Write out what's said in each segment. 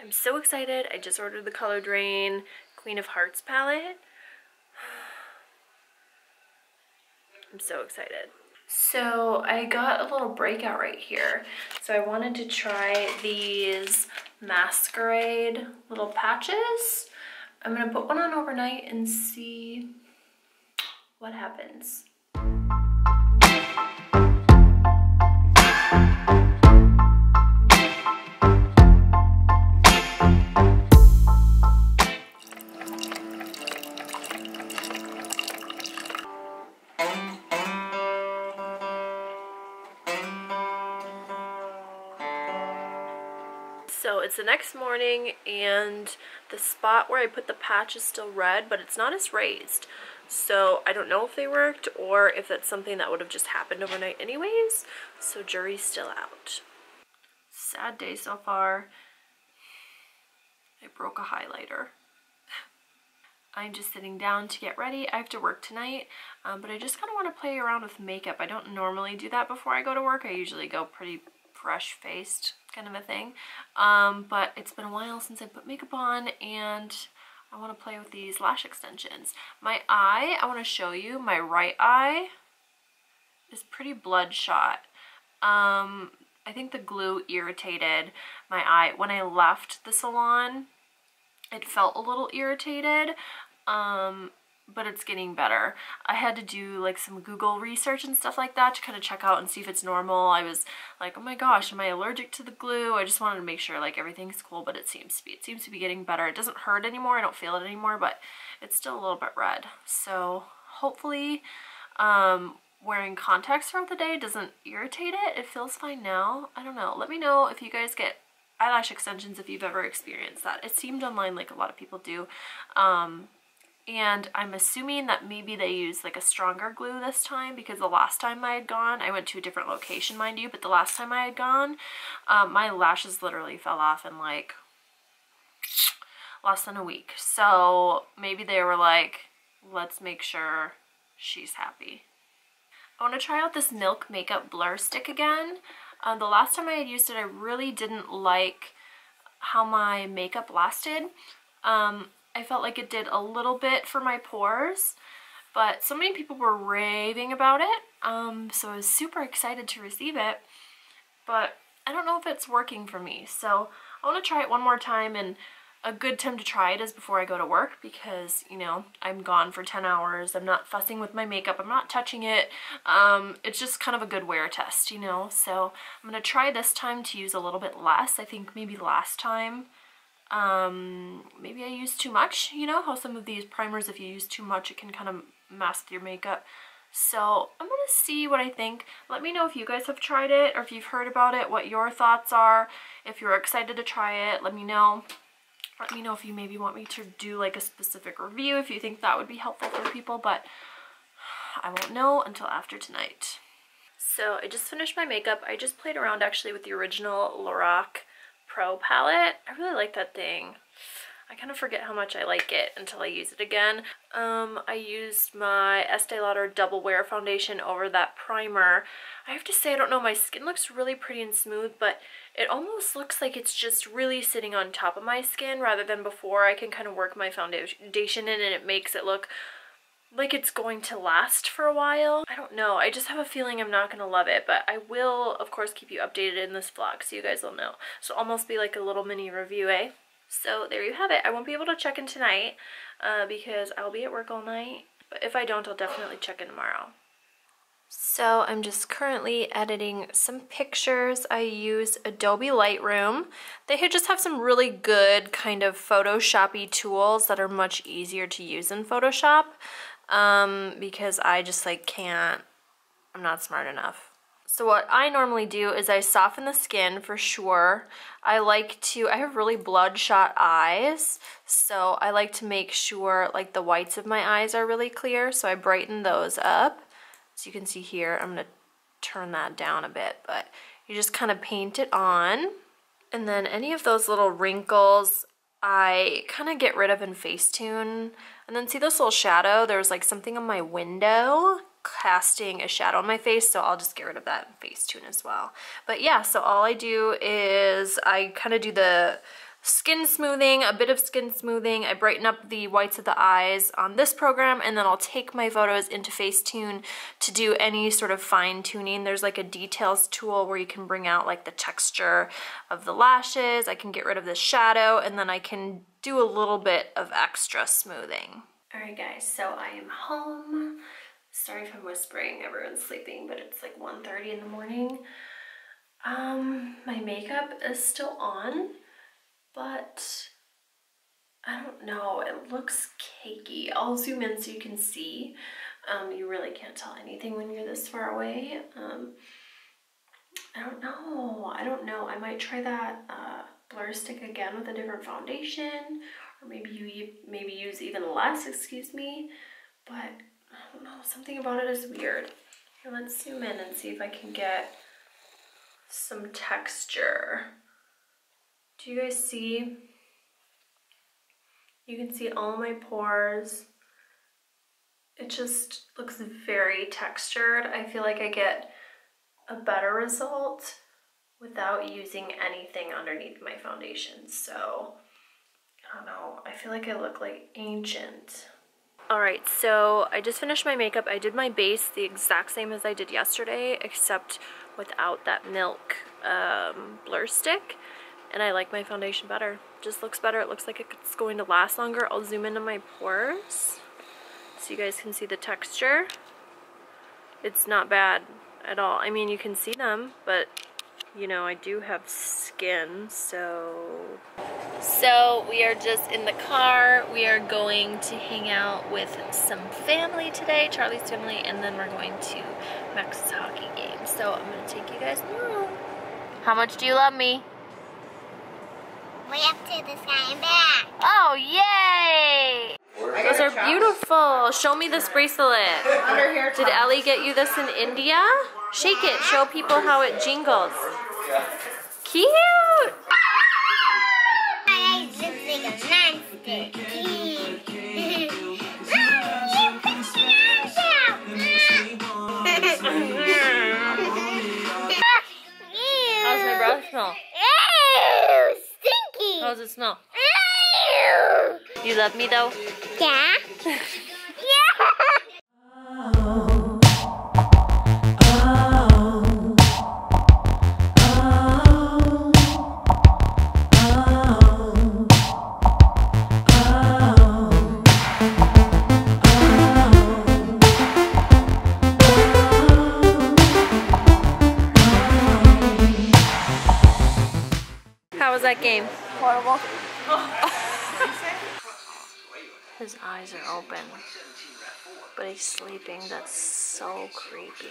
I'm so excited. I just ordered the Color Drain Queen of Hearts palette. I'm so excited. So I got a little breakout right here. So I wanted to try these Masquerade little patches. I'm gonna put one on overnight and see what happens. So it's the next morning and the spot where I put the patch is still red, but it's not as raised. So I don't know if they worked or if that's something that would have just happened overnight anyways. So jury's still out. Sad day so far. I broke a highlighter. I'm just sitting down to get ready. I have to work tonight, but I just kind of want to play around with makeup. I don't normally do that before I go to work. I usually go pretty fresh-faced kind of a thing, but it's been a while since I put makeup on and I want to play with these lash extensions. My eye, I want to show you, my right eye is pretty bloodshot. I think the glue irritated my eye. When I left the salon, it felt a little irritated, but it's getting better. I had to do like some Google research and stuff like that to kind of check out and see if it's normal. I was like, oh my gosh, am I allergic to the glue? I just wanted to make sure like everything's cool, but it seems to be getting better. It doesn't hurt anymore. I don't feel it anymore, but it's still a little bit red. So hopefully wearing contacts throughout the day doesn't irritate it. It feels fine now. I don't know. Let me know if you guys get eyelash extensions if you've ever experienced that. It seemed online like a lot of people do. And I'm assuming that maybe they used like a stronger glue this time because the last time I had gone, I went to a different location, mind you, but the last time I had gone, my lashes literally fell off in like less than a week. So maybe they were like, let's make sure she's happy. I want to try out this Milk Makeup Blur Stick again. The last time I had used it, I really didn't like how my makeup lasted. I felt like it did a little bit for my pores, but so many people were raving about it, so I was super excited to receive it, but I don't know if it's working for me, so I want to try it one more time, and a good time to try it is before I go to work because, you know, I'm gone for 10 hours, I'm not fussing with my makeup, I'm not touching it, it's just kind of a good wear test, you know, so I'm going to try this time to use a little bit less. I think maybe last time maybe I used too much, you know how some of these primers, if you use too much, it can kind of mask your makeup. So I'm gonna see what I think. Let me know if you guys have tried it or if you've heard about it, what your thoughts are. If you're excited to try it, let me know. Let me know if you maybe want me to do like a specific review, if you think that would be helpful for people, but I won't know until after tonight. So I just finished my makeup. I just played around actually with the original Lorac Pro palette. I really like that thing. I kind of forget how much I like it until I use it again. I used my Estee Lauder Double Wear Foundation over that primer. I have to say, I don't know, my skin looks really pretty and smooth, but it almost looks like it's just really sitting on top of my skin rather than before. I can kind of work my foundation in and it makes it look like it's going to last for a while. I don't know, I just have a feeling I'm not gonna love it, but I will of course keep you updated in this vlog so you guys will know. So almost be like a little mini review, eh? So there you have it. I won't be able to check in tonight because I'll be at work all night, but if I don't, I'll definitely check in tomorrow. So I'm just currently editing some pictures. I use Adobe Lightroom. They just have some really good kind of Photoshop-y tools that are much easier to use in Photoshop. Because I just like can't, I'm not smart enough. So what I normally do is I soften the skin for sure. I have really bloodshot eyes, so I like to make sure like the whites of my eyes are really clear, so I brighten those up. So you can see here, I'm gonna turn that down a bit, but you just kind of paint it on. And then any of those little wrinkles, I kind of get rid of in Facetune. And then see this little shadow? There's like something on my window casting a shadow on my face, so I'll just get rid of that in Facetune as well. But yeah, so all I do is I kind of do the skin smoothing, a bit of skin smoothing. I brighten up the whites of the eyes on this program, and then I'll take my photos into Facetune to do any sort of fine tuning. There's like a details tool where you can bring out like the texture of the lashes. I can get rid of the shadow, and then I can do a little bit of extra smoothing. All right guys, so I am home. Sorry if I'm whispering, everyone's sleeping, but it's like 1:30 in the morning. My makeup is still on, but I don't know, it looks cakey. I'll zoom in so you can see. You really can't tell anything when you're this far away. I don't know. I might try that blur stick again with a different foundation, or maybe use even less, excuse me. But I don't know, something about it is weird. Here, let's zoom in and see if I can get some texture. Do you guys see? You can see all my pores. It just looks very textured. I feel like I get a better result without using anything underneath my foundation. So, I don't know. I feel like I look like ancient. Alright, so I just finished my makeup. I did my base the exact same as I did yesterday, except without that milk blur stick. And I like my foundation better. Just looks better. It looks like it's going to last longer. I'll zoom into my pores so you guys can see the texture. It's not bad at all. I mean, you can see them, but you know, I do have skin, so we are just in the car. We are going to hang out with some family today, Charlie's family, and then we're going to Max's hockey game. So I'm gonna take you guys along. How much do you love me? Way up to the sky and back. Oh, yay! Those are beautiful. Show me this bracelet. Did Ellie get you this in India? Shake it. Show people how it jingles. Cute! My eyes look like a monster. How's my breath smell? Ew, stinky. How's it smell? Ew. You love me though? Yeah. Yeah. How was that game? Horrible. His eyes are open, but he's sleeping. That's so creepy.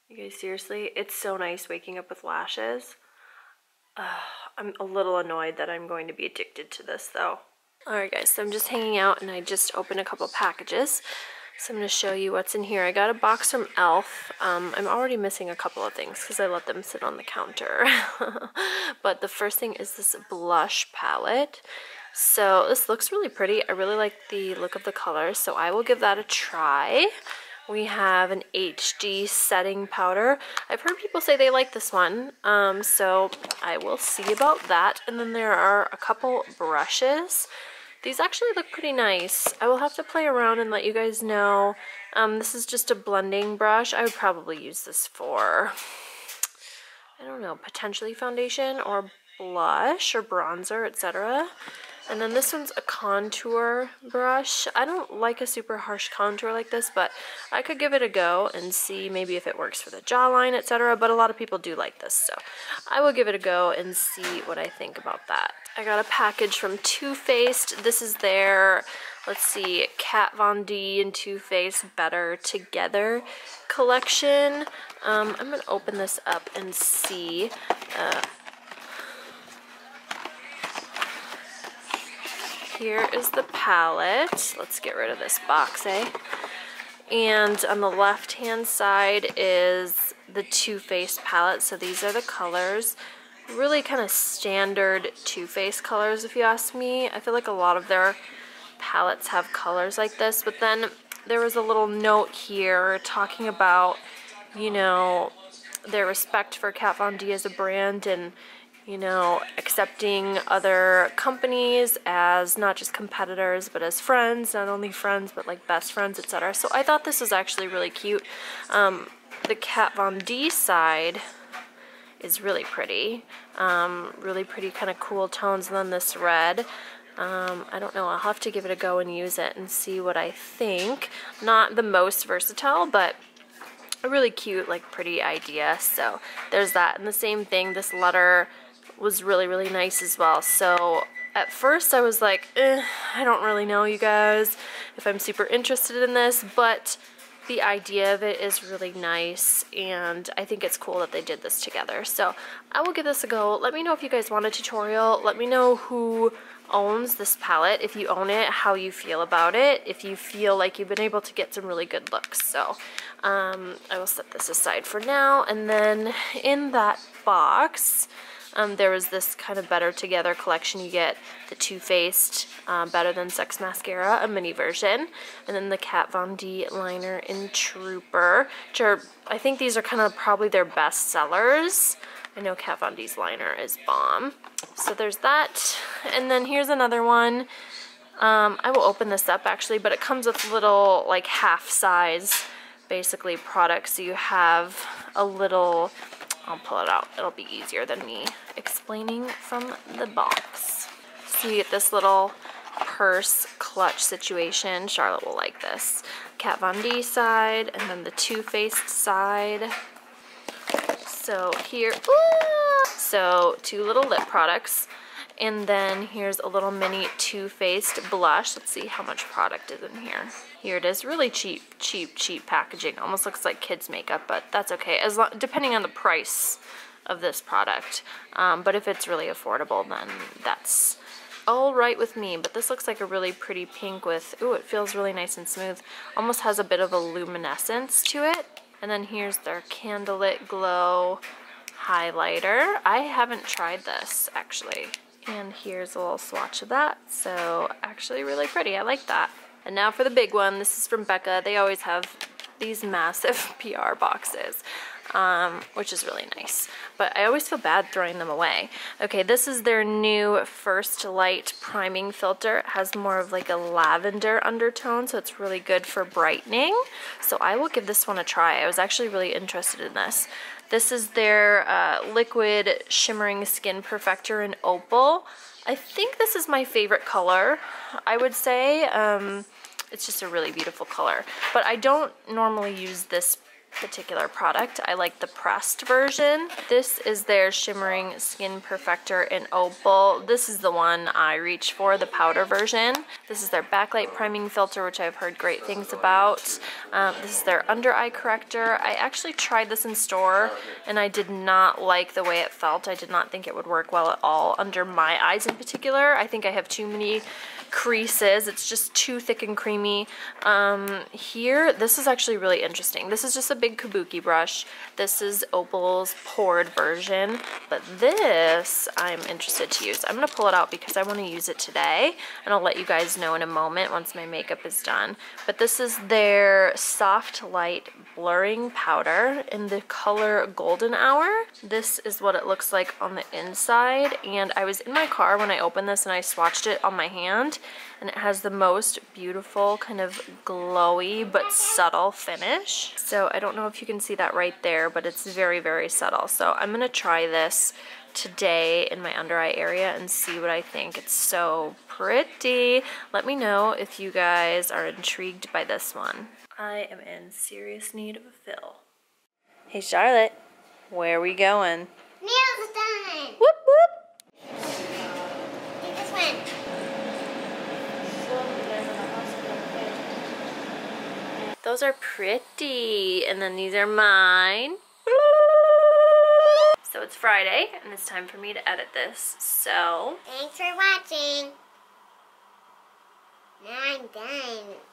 You guys, seriously, it's so nice waking up with lashes. I'm a little annoyed that I'm going to be addicted to this though. Alright guys, so I'm just hanging out and I just opened a couple packages. So I'm going to show you what's in here. I got a box from e.l.f. I'm already missing a couple of things because I let them sit on the counter. But the first thing is this blush palette. So this looks really pretty. I really like the look of the colors, so I will give that a try. We have an HD setting powder. I've heard people say they like this one, so I will see about that. And then there are a couple brushes. These actually look pretty nice. I will have to play around and let you guys know. This is just a blending brush. I would probably use this for, I don't know, potentially foundation or blush or bronzer, etc. And then this one's a contour brush. I don't like a super harsh contour like this, but I could give it a go and see maybe if it works for the jawline, etc. But a lot of people do like this, so I will give it a go and see what I think about that. I got a package from Too Faced. This is their, let's see, Kat Von D and Too Faced Better Together collection. I'm going to open this up and see. here is the palette. Let's get rid of this box, eh? And on the left-hand side is the Too Faced palette. So these are the colors. Really kind of standard Too Faced colors, if you ask me. I feel like a lot of their palettes have colors like this, but then there was a little note here talking about, you know, their respect for Kat Von D as a brand and, you know, accepting other companies as not just competitors, but as friends, not only friends, but like best friends, etc. So I thought this was actually really cute. The Kat Von D side is really pretty. Really pretty kind of cool tones, and then this red. I don't know, I'll have to give it a go and use it and see what I think. Not the most versatile, but a really cute, like, pretty idea. So there's that. And the same thing, this letter was really, really nice as well. So at first I was like, I don't really know, you guys, if I'm super interested in this, but the idea of it is really nice, and I think it's cool that they did this together. So I will give this a go. Let me know if you guys want a tutorial. Let me know who owns this palette, if you own it, how you feel about it, if you feel like you've been able to get some really good looks. So I will set this aside for now. And then in that box, there was this kind of Better Together collection. You get the Too Faced Better Than Sex mascara, a mini version, and then the Kat Von D liner in Trooper, which are, I think these are kind of probably their best sellers. I know Kat Von D's liner is bomb. So there's that. And then here's another one. I will open this up actually, but it comes with little like half size basically products. So you have a little, I'll pull it out. It'll be easier than me explaining from the box. So you get this little purse clutch situation. Charlotte will like this. Kat Von D side, and then the Too Faced side. So here, so 2 little lip products, and then here's a little mini Too Faced blush. Let's see how much product is in here. Here it is, really cheap packaging. Almost looks like kids makeup, but that's okay, as long, depending on the price of this product. But if it's really affordable, then that's all right with me. But this looks like a really pretty pink with, ooh, it feels really nice and smooth. Almost has a bit of a luminescence to it. And then here's their Candlelit Glow highlighter. I haven't tried this actually. And here's a little swatch of that. So actually really pretty, I like that. And now for the big one. This is from Becca. They always have these massive PR boxes, which is really nice. But I always feel bad throwing them away. Okay, this is their new First Light priming filter. It has more of like a lavender undertone, so it's really good for brightening. So I will give this one a try. I was actually really interested in this. This is their liquid shimmering skin perfector in opal. I think this is my favorite color, I would say. It's just a really beautiful color. But I don't normally use this particular product. I like the pressed version. This is their shimmering skin perfector in opal. This is the one I reach for, the powder version. This is their backlight priming filter, which I've heard great things about. This is their under eye corrector. I actually tried this in store and I did not like the way it felt. I did not think it would work well at all under my eyes in particular. I think I have too many creases. It's just too thick and creamy. Here, this is actually really interesting. This is just a big kabuki brush. This is Opal's poured version, but this I'm interested to use. I'm gonna pull it out because I want to use it today, and I'll let you guys know in a moment once my makeup is done. But this is their Soft Light blurring powder in the color Golden Hour. This is what it looks like on the inside, and I was in my car when I opened this and I swatched it on my hand, and it has the most beautiful kind of glowy but subtle finish. So I don't know if you can see that right there, but it's very, very subtle. So I'm gonna try this today in my under eye area and see what I think. It's so pretty. Let me know if you guys are intrigued by this one. I am in serious need of a fill. Hey Charlotte, where are we going? Nails done! Whoop whoop! Take this one. Those are pretty, and then these are mine. So it's Friday, and it's time for me to edit this, so... Thanks for watching. Now I'm done.